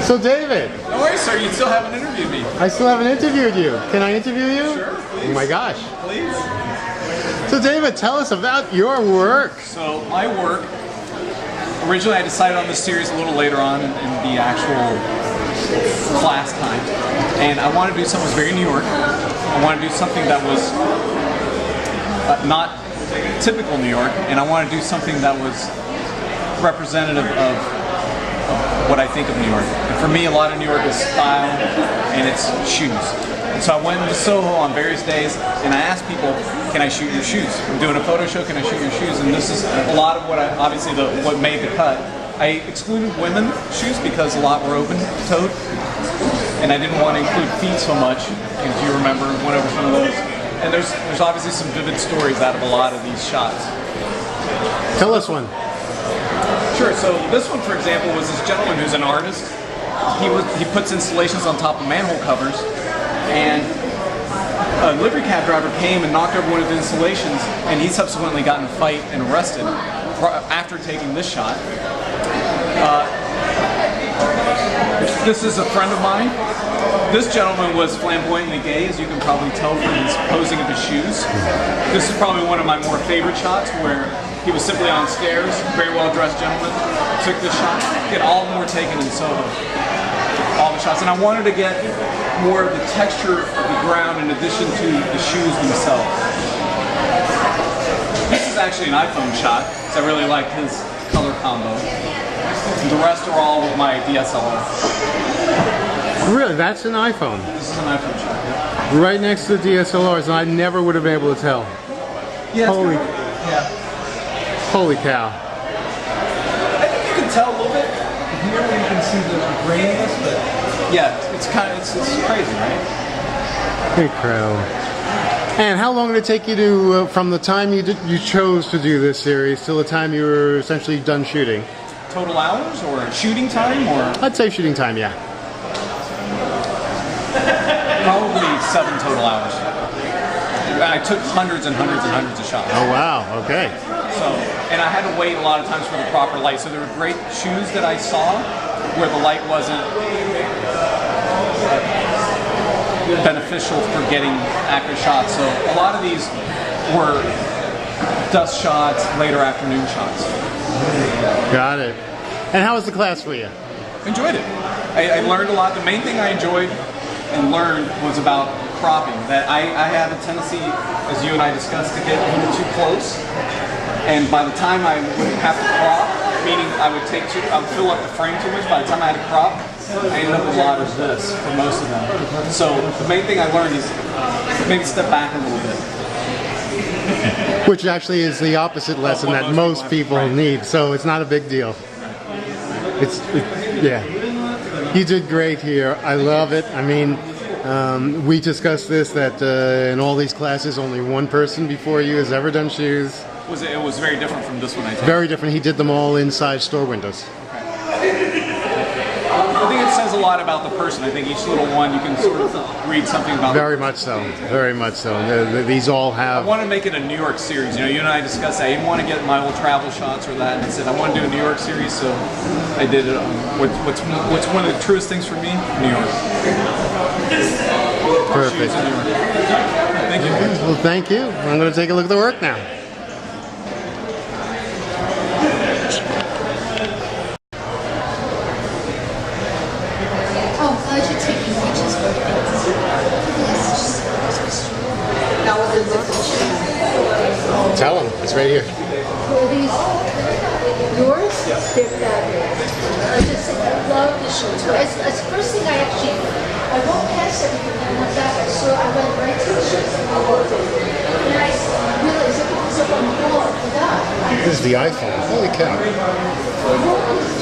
So David. No worries, sir. You still haven't interviewed me. I still haven't interviewed you. Can I interview you? Sure, please. Oh my gosh. Please. So David, tell us about your work. So my work, originally I decided on this series a little later on in the actual class time. And I wanted to do something that was very New York. I wanted to do something that was not typical New York. And I wanted to do something that was representative of what I think of New York. And for me, a lot of New York is style and it's shoes. And so I went into Soho on various days and I asked people, can I shoot your shoes? I'm doing a photo show, can I shoot your shoes? And this is a lot of what what made the cut. I excluded women's shoes because a lot were open-toed. And I didn't want to include feet so much, if you remember, went over some of those. And there's obviously some vivid stories out of a lot of these shots. Tell us one. Sure, so this one, for example, was this gentleman who's an artist. He puts installations on top of manhole covers, and a livery cab driver came and knocked over one of the installations, and he subsequently got in a fight and arrested after taking this shot. This is a friend of mine. This gentleman was flamboyantly gay, as you can probably tell from his posing of his shoes. This is probably one of my more favorite shots, where he was simply on stairs, very well-dressed gentleman, took this shot. Get all of them were taken in Soho. All the shots. And I wanted to get more of the texture of the ground in addition to the shoes themselves. This is actually an iPhone shot, so I really like his color combo. And the rest are all with my DSLR. Really? That's an iPhone? This is an iPhone shot, yeah. Right next to the DSLRs, and I never would have been able to tell. Yeah, Holy. Yeah. Holy cow. I think you can tell a little bit. Here you can see the graininess, but yeah, it's crazy, right? Incredible. And how long did it take you to, from the time you chose to do this series till the time you were essentially done shooting? Total hours or shooting time, or? I'd say shooting time, yeah. Probably 7 total hours. I took hundreds and hundreds and hundreds of shots. Oh wow, okay. So, and I had to wait a lot of times for the proper light. So there were great shoes that I saw where the light wasn't beneficial for getting accurate shots. So a lot of these were dusk shots, later afternoon shots. Got it. And how was the class for you? Enjoyed it. I learned a lot. The main thing I enjoyed and learned was about cropping. That I have a tendency, as you and I discussed, to get a little too close. And by the time I would have to crop, meaning I would fill up the frame too much, by the time I had to crop, I ended up with a lot of this for most of them. So the main thing I learned is maybe step back a little bit. Which actually is the opposite lesson that most people need, so it's not a big deal. Yeah. You did great here. I love it. I mean, we discussed this, that in all these classes, only one person before you has ever done shoes. It was very different from this one, I think. Very different. He did them all inside store windows. I think it says a lot about the person. I think each little one you can sort of read something about. Very much so. Very much so. These all have. I want to make it a New York series. You know, you and I discussed that. I didn't want to get my old travel shots or that. And I said I want to do a New York series, so I did it. What's one of the truest things for me? New York. Perfect. New York. Thank you. Well, thank you. I'm going to take a look at the work now. Tell him. It's right here. Are these yours? Yes. They're fabulous. I love the shoes. As the first thing I walked past everything and I went back. I went right to the shoes and I looked at it. And I realized it was up on the wall. I forgot. This is the iPhone. Holy cow. What was